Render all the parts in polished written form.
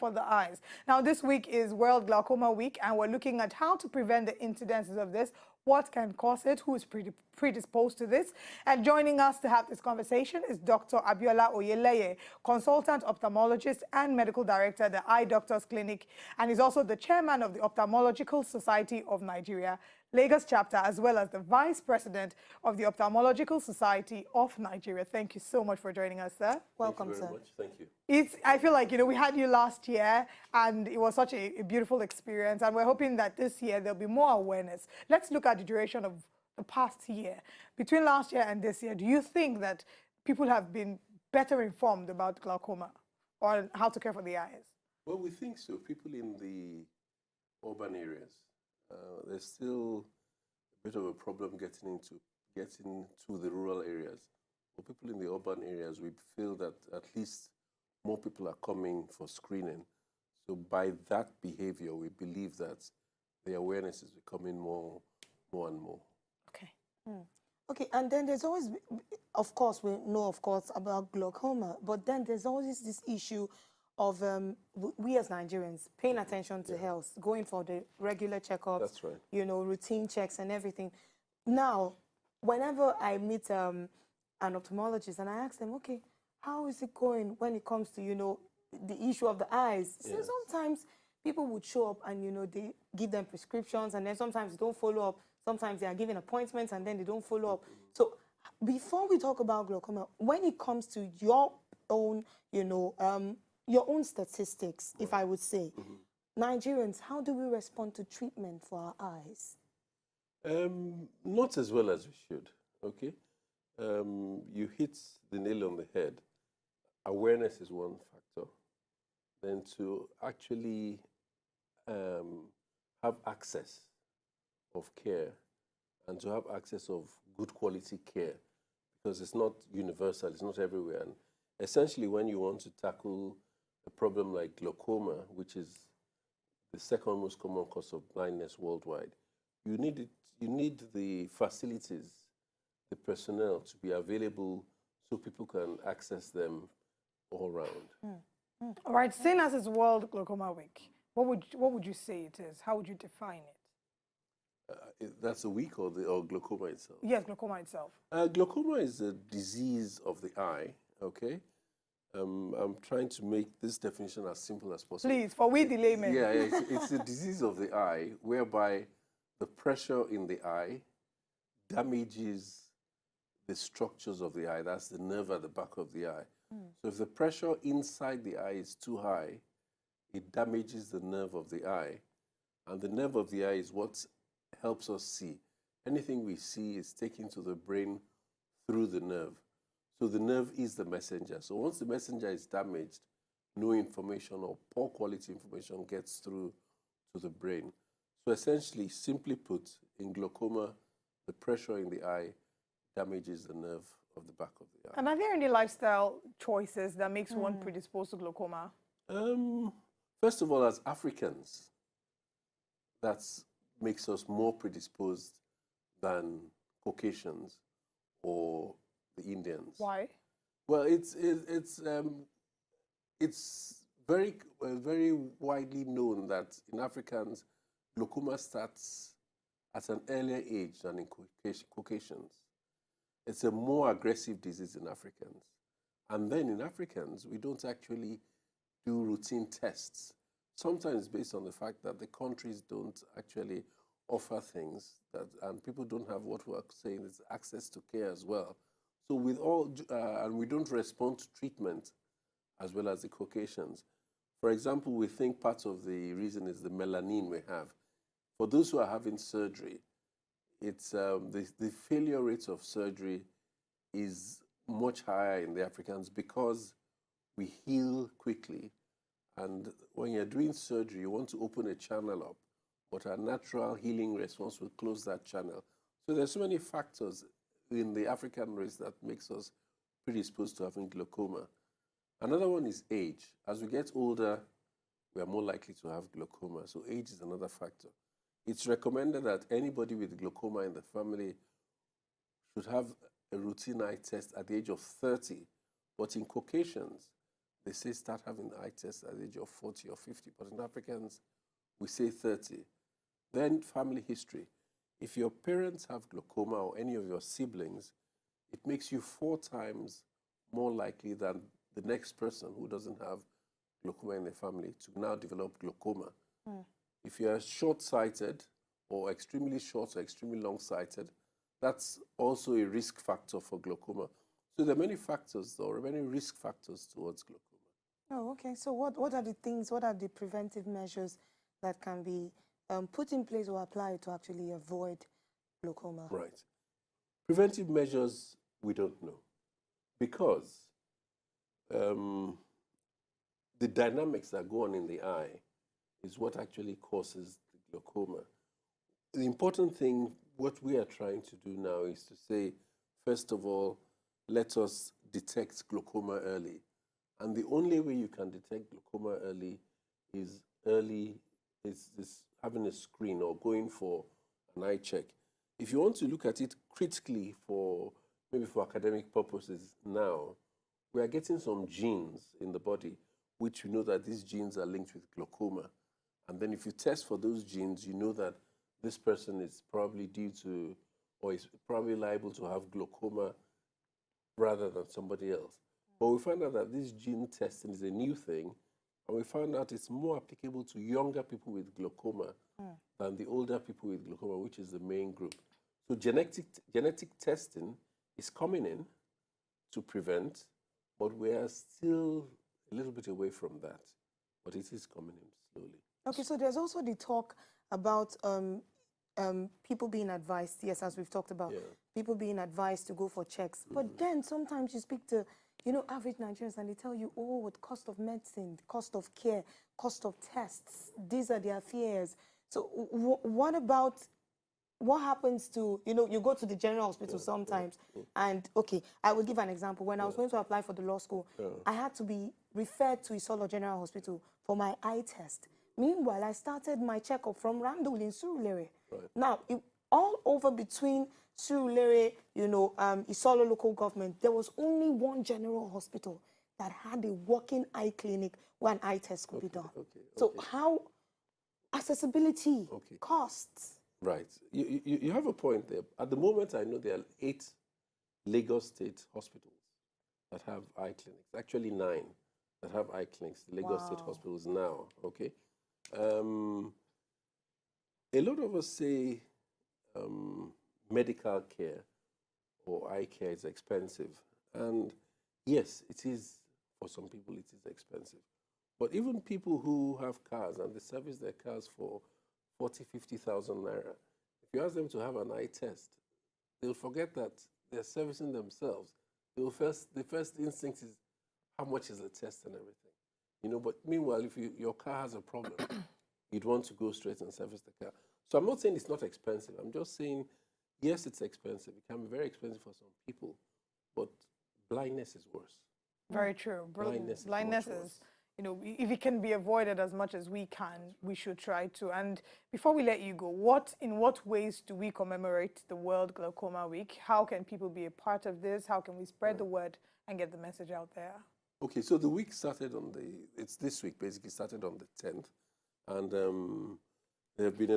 for the eyes. Now, this week is World Glaucoma Week, and we're looking at how to prevent the incidences of this, what can cause it, who is predisposed to this. And joining us to have this conversation is Dr. Abiola Oyeleye, consultant ophthalmologist and medical director at the Eye Doctors Clinic, and is also the chairman of the Ophthalmological Society of Nigeria, Lagos chapter, as well as the vice president of the Ophthalmological Society of Nigeria. Thank you so much for joining us, sir. Welcome, Thank you very much. Thank you. I feel like, we had you last year, and it was such a beautiful experience, and we're hoping that this year there'll be more awareness. Let's look at the duration of the past year. Between last year and this year, do you think that people have been better informed about glaucoma or how to care for the eyes? Well, we think so. People in the urban areas, there's still a bit of a problem getting to the rural areas. For people in the urban areas, we feel that at least more people are coming for screening. So by that behavior, we believe that the awareness is becoming more and more. Okay. Okay, and then there's always, of course, we know, of course, about glaucoma, but then there's always this issue of we as Nigerians paying attention to health, going for the regular checkups, That's right. Routine checks and everything. Now, whenever I meet an ophthalmologist and I ask them, okay, how is it going when it comes to, the issue of the eyes? Yes. So sometimes people would show up and, they give them prescriptions and then sometimes they don't follow up. Sometimes they are given appointments and then they don't follow up. So before we talk about glaucoma, when it comes to your own, your own statistics, if I would say, Nigerians, how do we respond to treatment for our eyes? Not as well as we should, okay? You hit the nail on the head. Awareness is one factor. Then to actually have access of care and to have access of good quality care, because it's not universal, it's not everywhere. And essentially, when you want to tackle a problem like glaucoma, which is the second most common cause of blindness worldwide, you need the facilities, the personnel to be available so people can access them all around. All right, seeing as it's World Glaucoma Week, what would you say it is? How would you define it? That's a week or glaucoma itself? Yes, glaucoma itself. Glaucoma is a disease of the eye, okay? I'm trying to make this definition as simple as possible. Please, for we the laymen. Yeah, it's a disease of the eye whereby the pressure in the eye damages the structures of the eye. That's the nerve at the back of the eye. So if the pressure inside the eye is too high, it damages the nerve of the eye. And the nerve of the eye is what helps us see. Anything we see is taken to the brain through the nerve. So the nerve is the messenger. So once the messenger is damaged, no information or poor quality information gets through to the brain. So essentially, simply put, in glaucoma, the pressure in the eye damages the nerve of the back of the eye. And are there any lifestyle choices that makes one predisposed to glaucoma? First of all, as Africans, that makes us more predisposed than Caucasians or the Indians. Why? Well, it's very widely known that in Africans, glaucoma starts at an earlier age than in Caucasians. It's a more aggressive disease in Africans. And then in Africans, we don't actually do routine tests, sometimes based on the fact that the countries don't actually offer things, and people don't have what we're saying is access to care as well. So with all, and we don't respond to treatment as well as the Caucasians. For example, we think part of the reason is the melanin we have. For those who are having surgery, it's the failure rate of surgery is much higher in the Africans because we heal quickly. And when you're doing surgery, you want to open a channel up, but our natural healing response will close that channel. So there's so many factors in the African race that makes us predisposed to having glaucoma. Another one is age. As we get older, we are more likely to have glaucoma. So age is another factor. It's recommended that anybody with glaucoma in the family should have a routine eye test at the age of 30. But in Caucasians, they say start having eye tests at the age of 40 or 50, but in Africans, we say 30. Then family history. If your parents have glaucoma or any of your siblings, it makes you 4 times more likely than the next person who doesn't have glaucoma in the family to now develop glaucoma. If you're short-sighted or extremely short or extremely long-sighted, that's also a risk factor for glaucoma. So there are many factors or many risk factors towards glaucoma. Oh, okay. So what are the things, what are the preventive measures that can be put in place or applied to actually avoid glaucoma? Right. Preventive measures, we don't know. Because the dynamics that go on in the eye is what actually causes the glaucoma. The important thing, what we are trying to do now is to say, first of all, let us detect glaucoma early. And the only way you can detect glaucoma early is having a screen or going for an eye check. If you want to look at it critically for maybe for academic purposes now, we are getting some genes in the body which we know that these genes are linked with glaucoma. And then if you test for those genes, you know that this person is probably due to, or is probably liable to have glaucoma rather than somebody else. But we found out that this gene testing is a new thing, and we found out it's more applicable to younger people with glaucoma than the older people with glaucoma, which is the main group. So genetic testing is coming in to prevent, but we are still a little bit away from that. But it is coming in slowly. Okay, so there's also the talk about people being advised, yes, as we've talked about, people being advised to go for checks. But then sometimes you speak to, you know, average Nigerians and they tell you, oh, what cost of medicine, cost of care, cost of tests, these are their fears. So what about, what happens to, you know, you go to the general hospital sometimes and, okay, I will give an example. When I was going to apply for the law school, I had to be referred to Isolo General Hospital for my eye test. Meanwhile, I started my checkup from Randall in Surulere. Now, all over between Surulere, you know, Isolo local government, there was only one general hospital that had a working eye clinic where an eye test could be done. So how, accessibility, costs. Right. You have a point there. At the moment, I know there are 8 Lagos State hospitals that have eye clinics. Actually, 9 that have eye clinics. The Lagos State hospitals now, okay? A lot of us say medical care or eye care is expensive. And yes, it is, for some people, it is expensive. But even people who have cars and they service their cars for 40, 50,000 naira, if you ask them to have an eye test, they'll forget that they're servicing themselves. The first instinct is, how much is the test and everything? You know, but meanwhile, if your car has a problem, you'd want to go straight and service the car. So I'm not saying it's not expensive. I'm just saying, yes, it's expensive. It can be very expensive for some people, but blindness is worse. Very true. Blindness is, you know, if it can be avoided as much as we can, we should try to. And before we let you go, in what ways do we commemorate the World Glaucoma Week? How can people be a part of this? How can we spread the word and get the message out there? Okay, so the week started on it's this week, basically started on the 10th. And there have been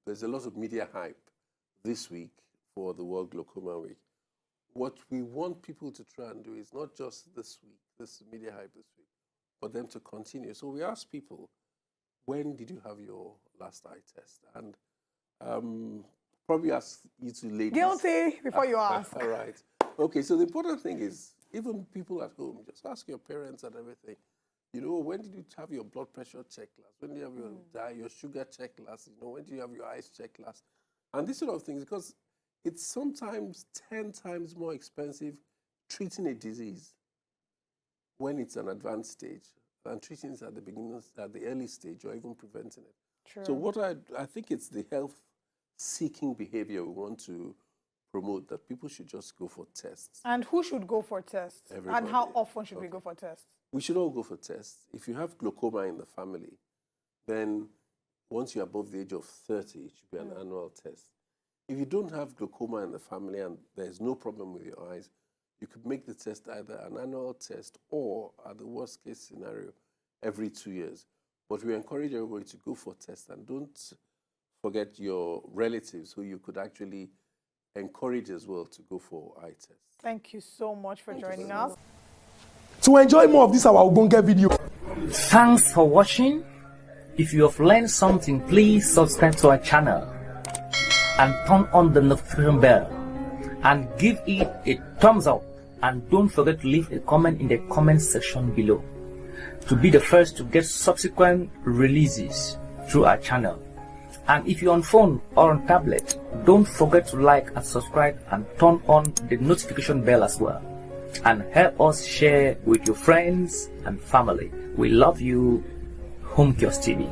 there's a lot of media hype this week for the World Glaucoma Week. What we want people to try and do is not just this week, this media hype this week, but them to continue. So we asked people, when did you have your last eye test? And probably ask you two ladies. Guilty before you ask. All right. Okay, so the important thing is, even people at home, just ask your parents and everything. You know, when did you have your blood pressure check last? When did you have your sugar check last? You know, when did you have your eyes check last? And this sort of things, because it's sometimes 10 times more expensive treating a disease when it's an advanced stage than treating it at the beginning, at the early stage, or even preventing it. True. So what I think it's the health-seeking behavior we want to promote, that people should just go for tests. And who should go for tests? Everybody. And how often should we go for tests? We should all go for tests. If you have glaucoma in the family, then once you're above the age of 30, it should be an annual test. If you don't have glaucoma in the family and there's no problem with your eyes, you could make the test either an annual test or, at the worst case scenario, every 2 years. But we encourage everybody to go for tests, and don't forget your relatives who you could actually encourage as well to go for eye tests. Thank you so much for joining us. To enjoy more of this our Ogonge video. Thanks for watching. If you have learned something, please subscribe to our channel and turn on the notification bell and give it a thumbs up, and don't forget to leave a comment in the comment section below to be the first to get subsequent releases through our channel. And if you're on phone or on tablet, don't forget to like and subscribe and turn on the notification bell as well, and help us share with your friends and family. We love you. Home Kiosk TV.